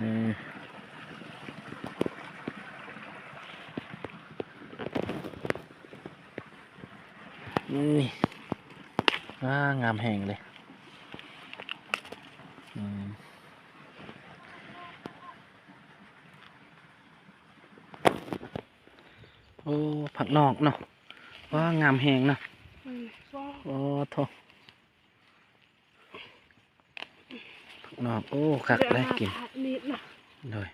นี่งามแห่งเลยโอ้ผักนอกเนาะงามแห่งเนาะโอ้โถผักนอกโอ้คักได้กินเลย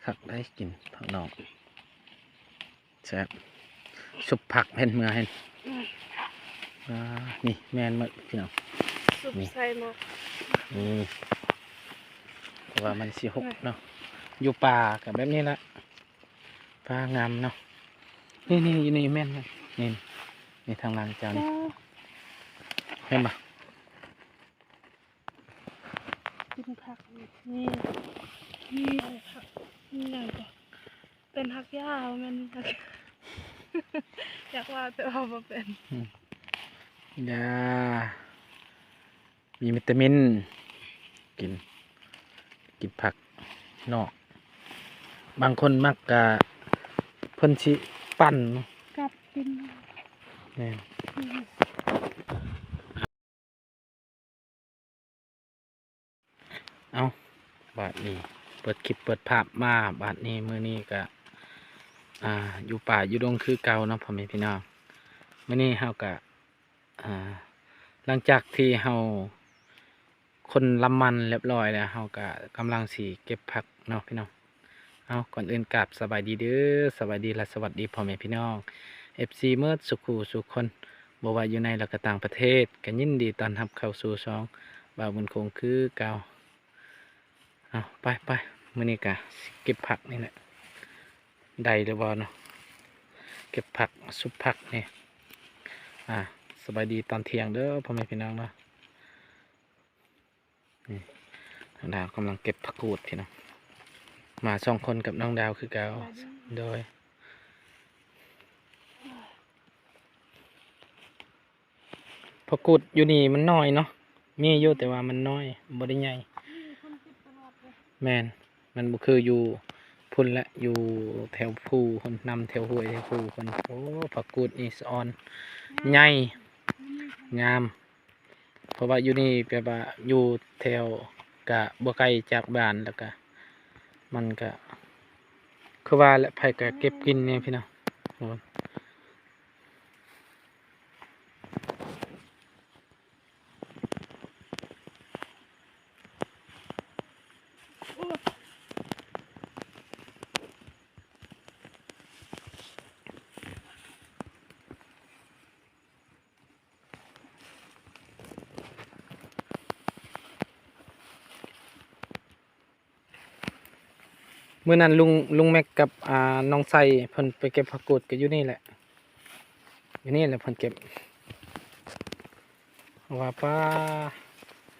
คักได้กินผักนอกแซ่บสุปผักเห็นเมื่อเห็นนี่แมนมาพี่น้องนี่ใส่มานี่เพราะว่ามันสีหกเนาะอยู่ป่ากับแบบนี้ละป่างามเนาะนี่อยู่นี่แม่นนี่ทางหลังเจ้านี่เห็นปะกินผักนี่ผักนี่ไงก็เป็นผักหญ้ามันอยากว่าแต่ว่าบ่เป็นยามีวิตามินกินผักนอกบางคนมักกะเพิ่นสิปั่นกับกินนี่เอาบาดนี้เปิดคลิปเปิดภาพมาบาดนี้มื้อนี้ก็อยู่ป่าอยู่ดงคือเก่าเนาะพ่อแม่พี่น้องมื้อนี้เฮาก็หลังจากที่เฮาคนลำมันเรียบร้อยแล้วเฮาก็กำลังสิเก็บผักเนาะพี่น้องเอาก่อนอื่นกราบสบายดีเด้อสบายดีและสวัสดีพ่อแม่พี่น้อง FC เมื่อสุขูสุขคนบ่ว่าอยู่ในและก็ต่างประเทศก็ยินดีต้อนรับเข้าสู่ช่องบ่าวบุญคงคือเก่าเอาไปมื้อนี้ก็เก็บผักนี่แหละได้หรือบ่เนาะเก็บผักซุปผักนี่สบายดีตอนเที่ยงเด้อพ่อแม่พี่น้องเนาะนี่น้องดาวกำลังเก็บผักกูดพี่น้องมา2 คนกับน้องดาวคือเก่าโดยผักกูดอยู่นี่มันน้อยเนาะมีอยู่แต่ว่ามันน้อยบ่ได้ใหญ่แม่นมันบ่คืออยู่พุ่นและอยู่แถวภูคนนำแถวห้วยแถวภูคนโอ้ผักกูดนี่สะออนใหญ่งามเพราะว่าอยู่นี่แปลว่าอยู่แถวกะบ่ไกลจากบ้านแล้วก็มันก็คือว่าและไผก็เก็บกินเนี่ยพี่น้องเมื่อนั้นลุงแม็กกับน้องไซเพิ่นไปเก็บผักกูดก็อยู่นี่แหละเพิ่นเก็บว่าป้า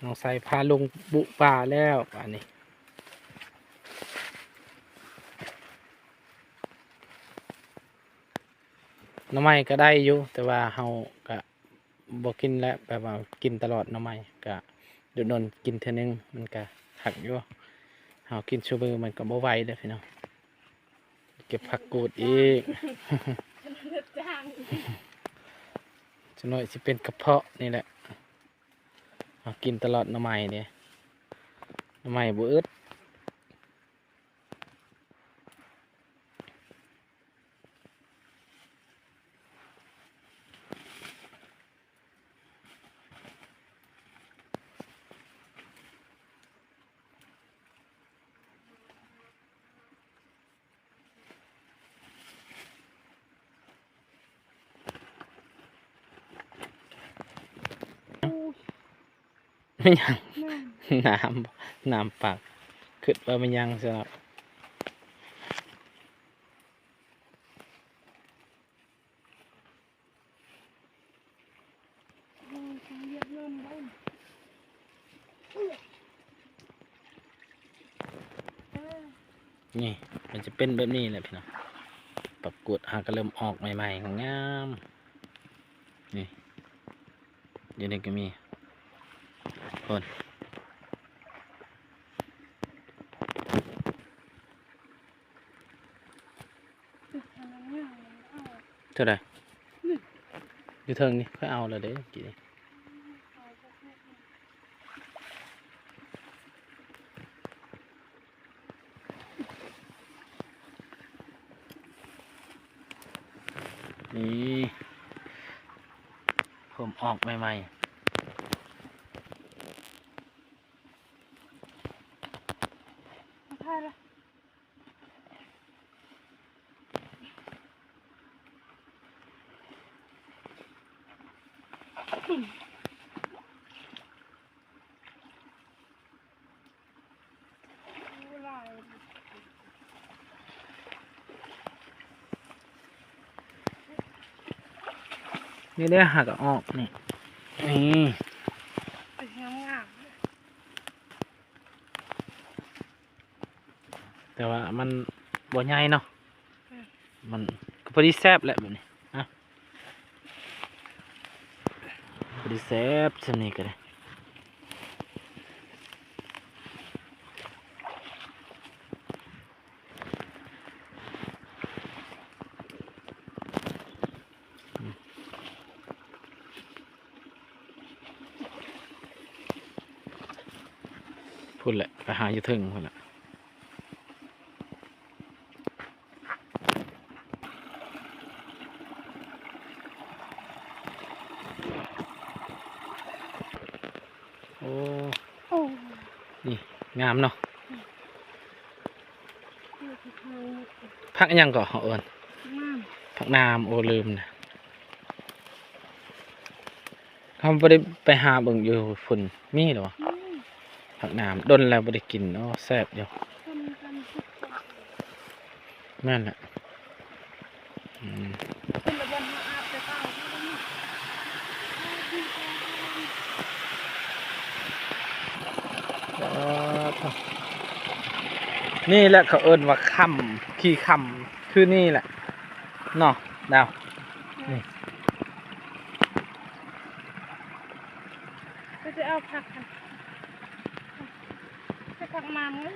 น้องไซพาลุงบุป่าแล้วป่านนี้หน่อไม้ก็ได้อยู่แต่ว่าเฮาก็บ่กินแล้วแบบว่ากินตลอดหน่อไม้ก็โดนกินเท่อนึงมันก็หักอยู่เฮากินชูมือมันก็บ่ไหวเด้อพี่น้องเก็บผักกูดอีกจะน้อยสิเป็นกระเพาะนี่แหละกินตลอดหน่อไม้เนี่ยหน่อไม้บ่อึดไม่ยังน้ำปากขึ้นว่ามันยังสำหรับนี่มันจะเป็นแบบนี้แหละพี่น้องปรับกดก็เริ่มออกใหม่ๆงามนี่เดี๋ยวนี้ก็มีคน เท่าไหร่อยู่เทิงนี่ค่อยเอาเลยเด้กี่นี่ผมออกใหม่ๆ ถ่ายละลาย นี่ได้หักออกนี่นี่ เป็นงาม แต่ว่ามันบ่ใหญ่เนาะมันก็พอดีแซ่บแหละแบบนี้อ่ะพอดีแซ่บสนิทกันเลยพูดแหละไปหาอยู่ถึงพูดแหละโอ้ โอ้ นี่งามเนาะ นี่คือทาง พักอิหยังก่อนเอิญ งาม พักน้ำโอ้ลืมนะเขาไม่ได้ไปหาเบิ่งอยู่ฝุ่นมีหรอวะพักน้ำดนแล้วไม่ได้กินเนาะแซ่บเดียว คนกันทุกคน นั่นแหละอืม เป็นระเบิดอาบแต่เปล่านี่แหละเขาเอิ้นว่าค่ำขี้ค่ำคือนี่แหละเนาะดาวนี่ ก็จะเอาผักกันจะผักน้ำเลย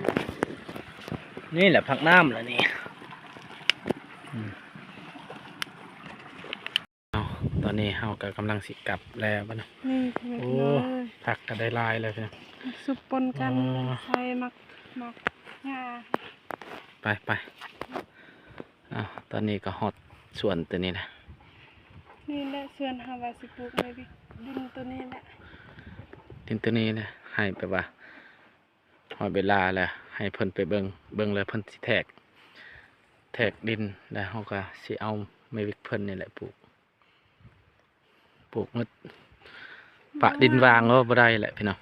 นี่แหละพักน้ำแล้วนี่อืมเอาตอนนี้เฮาก็กำลังสิกลับแล้วบ่เนาะ นี่ โอ้ผักก็ได้ลายเลยพี่น้อง สุปปนกัน อ๋อ ใส่มักงา ไปเอาตอนนี้ก็ฮอดสวนตัวนี้แหละ นี่แหละส่วนฮาวาสิปลูกเลยดินตัวนี้แหละ ดินตัวนี้แหละให้ไปว่าฮอดเวลาแล้วให้เพิ่นไปเบิ่งแล้วเพิ่นสิแทกดินแล้วเฮาก็สิเอาไม้วิกเพิ่นนี่แหละปลูกหมดปะดินวางก็บ่ได้แหละพี่น้อง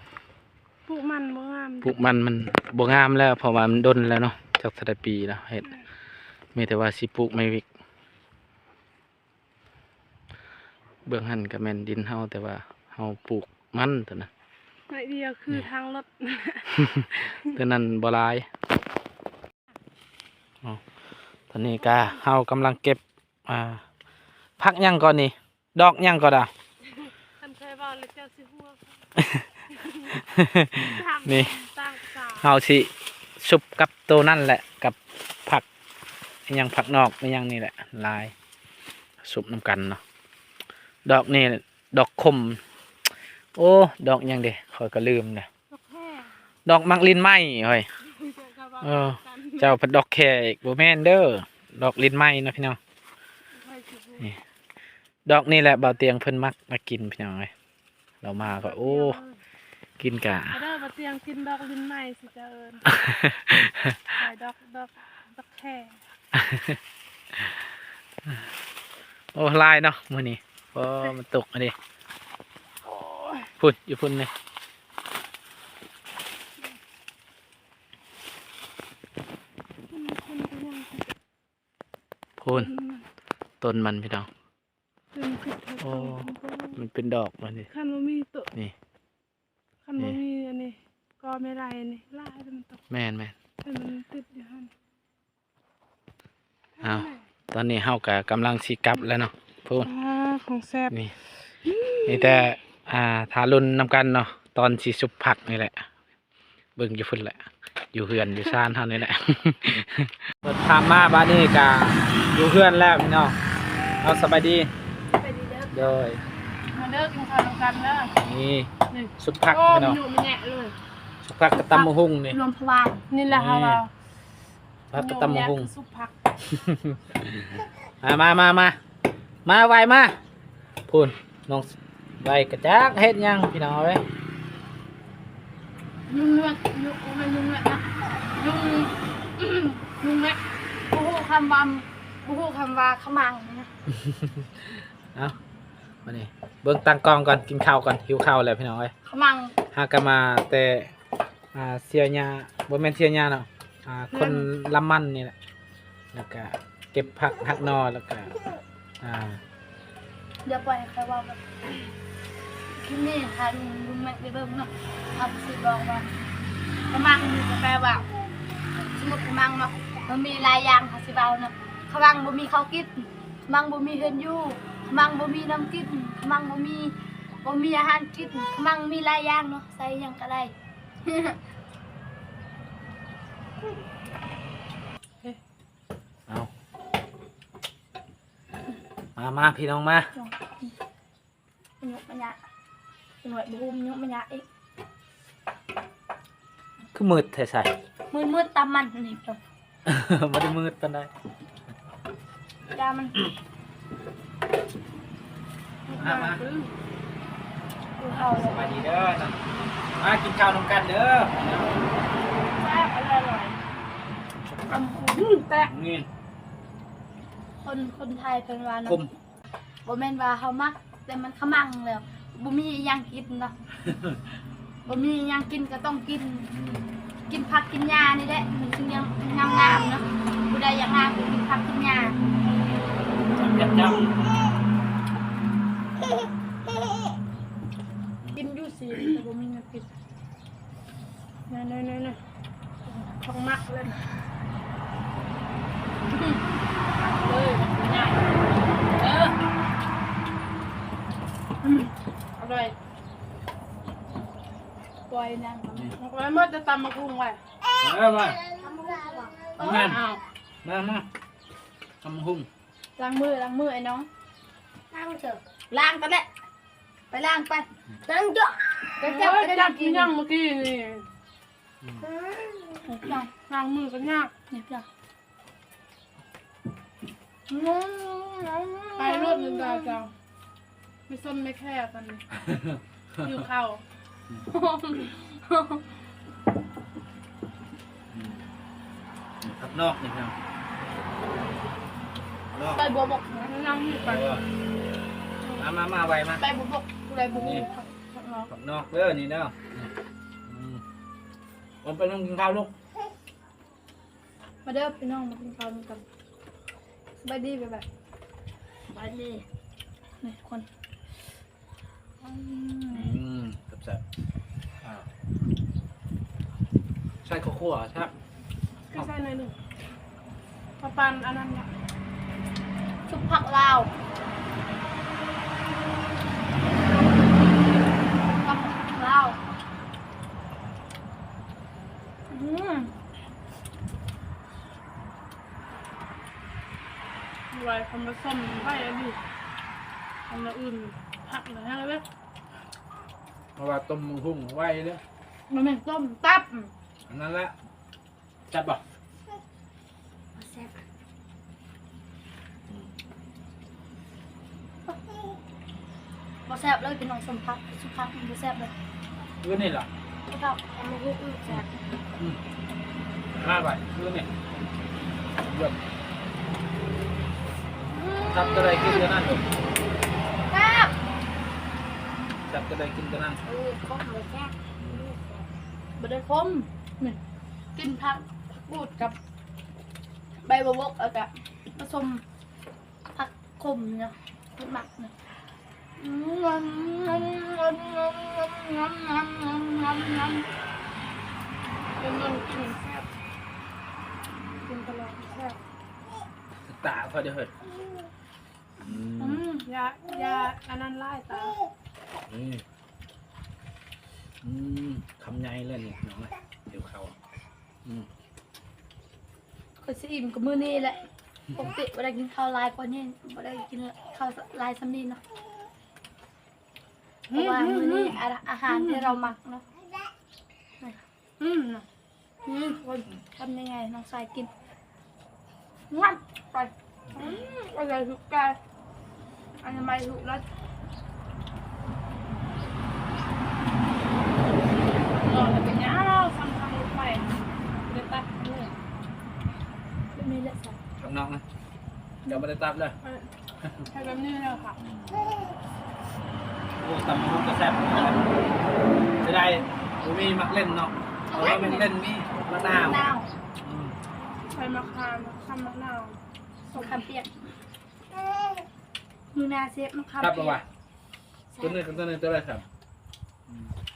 ปลูกมันบ่งาม ปลูกมันบ่งามแล้วเพราะว่ามันดนแล้วเนาะจากสะปีแล้วเฮ็ดมีแต่ว่าสิปลูกไม้วิกเบื้องหันก็แม่นดินเฮาแต่ว่าเฮาปลูกมันเท่านั้น ไอเดียคือทางรถ ตัวนั้นบ่หลายอ๋อตอนนี้ก็เฮากำลังเก็บผักหยังก่อนนี่ดอกหยังก่อนอ่ะ คันเคยบอกเลยเจ้าสิหัว นี่ ตั้งสา เฮาสิสุบกับตัวนั่นแหละกับผักอิหยังผักนอกอิหยังนี่แหละลายสุบน้ำกันเนาะดอกนี่ดอกคมโอ้ดอกหยังเด้ข้อยก็ลืมนะ ดอกแค่ ดอกมักลิ้นไหมเฮ้ย เออ เจ้าพัดดอกแคอีกบ่แม่นเด้อดอกลิ้นไหมเนาะพี่น้องนี่ดอกนี่แหละเบาเตียงเพิ่นมักมากินพี่น้องเอ้ยเรามาก็โอ้กินกะ เด้อมาเตียงกินดอกลิ้นไม้สิเจ้าเอิญใส่ดอกแค่ โอ้ลายเนาะมื้อนี้พอมันตกอันนี้ โอ้ย พุ่นอยู่พุ่นนี่ มันก็ยัง พุ่นต้นมันพี่น้อง เป็นผิด โอ้ มันเป็นดอกมันนี่ คันบ่มีตัว นี่ คันบ่มีอันนี้ก็ไม่ไรอันนี้ลายมันตก แม่น ให้มันติดอยู่หั่น เอาตอนนี้เฮาก็กำลังสิกลับแล้วเนาะพุ่น ของแซ่บ นี่นี่แต่ทารุณนำกันเนาะตอนสิสุบผักนี่แหละเบิ่งอยู่พุ่นแหละอยู่เฮือนอยู่ซ่านเท่านี้แหละ เปิดพามมาบ้านนี้ก็อยู่เฮือนแล้วพี่น้อง เอาสบายดี ไปดีเด้อ โดย มาเด้อกินข้าวด้วยกันเด้อ นี่ นี่ สุดพัก โอ้ พี่น้อง หนูมันแหนะเลย สุดพักกระตำมะฮุ่งนี่ รวมพลานนี่แหละค่ะว่า พักกระตำมะฮุ่ง ซุปผัก มาไวมาพูนน้องไวกระจักเฮ็ดหยังพี่น้องเว้ย ยุ่งเลือดยุ่งไม่ยุ่งเลือดนะยุ่งยุ่งแม่บูฮูคำว่าบูฮูคำว่าขมังนะ เอามานี่เบิ่งตั้งกล้องก่อนกินข้าวก่อนหิวข้าวแล้วพี่น้องเอ้ย ขมัง หากนมาแต่เสียหญ้าบ่แม่นเสียหญ้าเนาะคนลำมันนี่แหละแล้วก็เก็บผักหักนอแล้วก็เดี๋ยวปล่อยให้ใครว่าแบบคลิปนี้ค่ะลุงแม่ไปเบิ่งเนาะเอาไปซื้อลองว่าขมังมีกาแฟว่าสมมติขมังเนาะมันมีหลายอย่างค่ะสิเบาเนาะขมังบ่มีข้าวกินขมังบ่มีเฮือนอยู่ขมังบ่มีน้ำกินขมังบ่มีอาหารกินขมังมีหลายอย่างเนาะใส่หยังก็ได้ เอามาพี่น้องมา มันยกมันยะหน่วยบูมยกมันยะอีก คือมืดแท้ใส่ มืดตามมันนี่จบ บ่ได้มืดปานใด ยามัน มา ดูเขาเล ส ย บายดีเด้อนะมากินข้าวนำกันเด้อ แซ่บอร่อยตำหูแต่ นี่ คนไทยเป็นว่า ค เนาะ ม บ่แม่นว่าเฮามักแต่มันขมังแล้วบ่มีอิหยังกินเนาะบ่มีอิหยังกินก็ต้องกินผักกินหญ้านี่แหละมันถึงยังงามๆเนาะผู้ใดอยากงามก็กินผักกินหญ้า จับ กินอยู่สิแต่บ่มีเงินกินนี่ๆของมักเลยง่ายอร่อยปล่อยนางไว้เมื่อจะตำมะกุ้งไว้ มามา อ้าว มาทำหุ่ง ล้างมือไอ้น้องล้างเถอะล้างกันแหละไปล้างไปล้างเยอะก็จับกินยังเมื่อกี้นี่ล้างมือกันยากเนี่ยจ้ะไปรถนึงได้จ้ะไม่ส้มไม่แค่กันอยู่เข่า ขับนอกนี่ครับนอก ไปบัวบกนั่งอยู่ไป มาไวมา ไปบัวบกไปบัวบก ขับนอกเด้อนี่เด้อมันไปนั่งกินข้าวลูก มาเด้อพี่น้องมากินข้าวกันสบายดีไปแบบสบายดีนี่คน แซ่บใช่ข้าวคั่วครับ ไม่ใช่หน่อยหนึ่งปลาปันอันนั้นเนี่ยชุบผักลาวผักลาวอะไรทำมาส้มไปอันนี้ทำมาอื่นผักอะไรทั้งนั้นเลย เพราะว่าต้มหุ่งไว้เลย มันเป็นส้มตับ อันนั้นแหละจับป่ะ บ่แซ่บเลยเป็นน้องสมพักสุพักบ่แซ่บเลย คือนี่เหรอ พี่เฒ่าเอามาฮู้แซ่บ มาไปคือนี่เยี่ยมจับก็ได้กินกันนั่น ครับ จับก็ได้กินกันนั่น คมเลยแซ่บบ่ได้คมนี่กินผักบูดกับใบบัวบกแล้วก็ผสมผักขมเนาะหมักเนาะเป็นมันกินแซ่บกินตลอดแซ่บ ตาพอจะเหิด ยาอันนั้นไล่ตา คำใหญ่เลยนี่น้องเลยเดี๋ยวเขา เคยสิอิ่มกับมือนี่แหละ ปกติเวลากินข้าวลายกว่านี้ไม่ได้กินข้าวลายซ้ำนี่เนาะเพราะว่ามื้อนี้อาหารที่เราหมักเนาะคนทำยังไงน้องสายกินงัดไปอะไรทุกกายอันทำไมถูกแล้วเราจะเป็นยังเราทำไปเดี๋ยวตัดเลยไม่มีเลือดใส่ ข้างนอกนะเดี๋ยวไม่ได้ตับเลย ใช้แบบนี้เลยค่ะ โอ้ตำมันก็แซ่บจะได้มีมักเล่นเนาะเอาไว้มันเล่นมีมะนาว ใส่มะขามมะนาวมะขามเปียกมือนาเซฟมะขาม ครับ เปี ปะ ย วะ ก ตัวนึงตัวอะไรครับ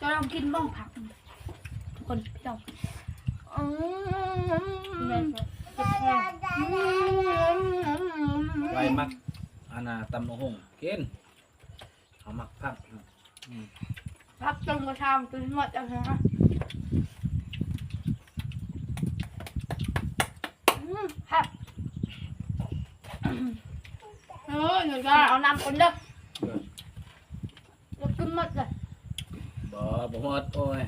จะลองกินบ้างผักทุกคนพี่น้องไว้มักอาณาตำมะฮงกินเอามักพัก พักจนกระทำจนหมดแล้วนะครับหนูจะเอาน้ำคนเด้อแล้วกินหมดเลย บ่หมดโอ้ย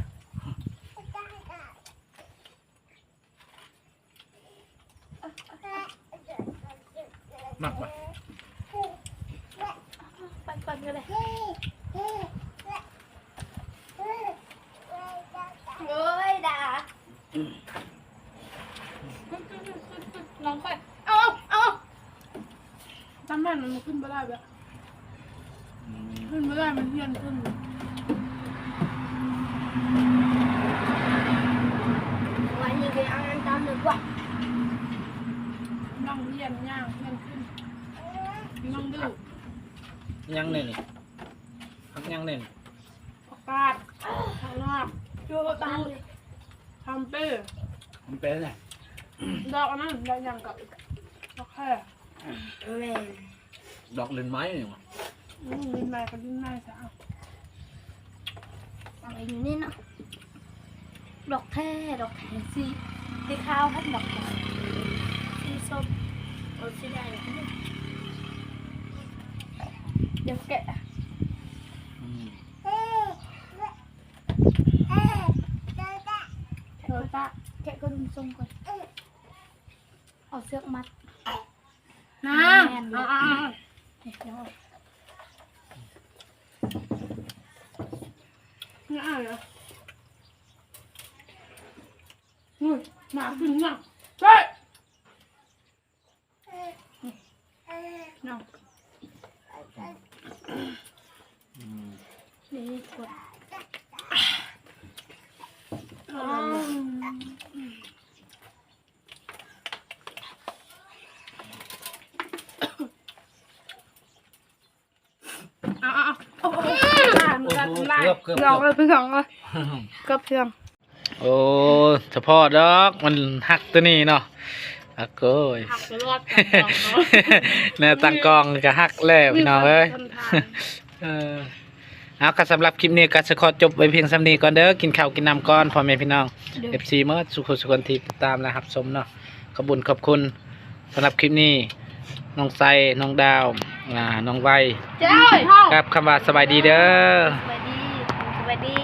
มักปะ ไปก่อนก็ได้โอ้ยด่าน้องค่อยเอาจำแม่นมันขึ้นไม่ได้แบบขึ้นไม่ได้มันเฮี้ยนขึ้นวันนี้ไปเอาน้ำตาลดีกว่าน้องเฮี้ยนย่างเฮี้ยนขึ้นน้องดื้อ ยังเนี่ยนี่พักยังเนี่ย ประกาศข้างนอกช่วยตามทำเป้ มันเป็นไง ดอกนั้นดอกยังกับดอกแค่แม่ ดอกเล่นไม้เนี่ยวะ ลิ้นไม้กับลิ้นไม้สาวอะไรอยู่นี่เนาะดอกแค่สีขาวพัดดอกสีส้มโอ้สีแดงเดี๋ยวแกะเธอตาแกะก็ดุมทรงก่อนเอาเสื้อมัดน้ำเดี๋ยวง่ายเหรอหมาขึ้นยังใช่น้องนี่กดเกือบ ลองเลยเพื่อนเลยก็เพื่อน โอ้เฉพาะดอกมันหักตัวนี้เนาะหักโก้ย หักไปรอด เนี่ยตั้งกองก็หักแล้วพี่น้องเอ้ยเอาก็สำหรับคลิปนี้ก็จะขอจบไว้เพียงสำนี้ก่อนเด้อกินข้าวกินน้ำก่อนพ่อแม่พี่น้อง FC เมื่อสุขสุขคนที่ติดตามและรับชมเนาะขอบคุณสำหรับคลิปนี้น้องไซน้องดาวน้องไว เจ้า ครับคำว่าสบายดีเด้อ สวัสดี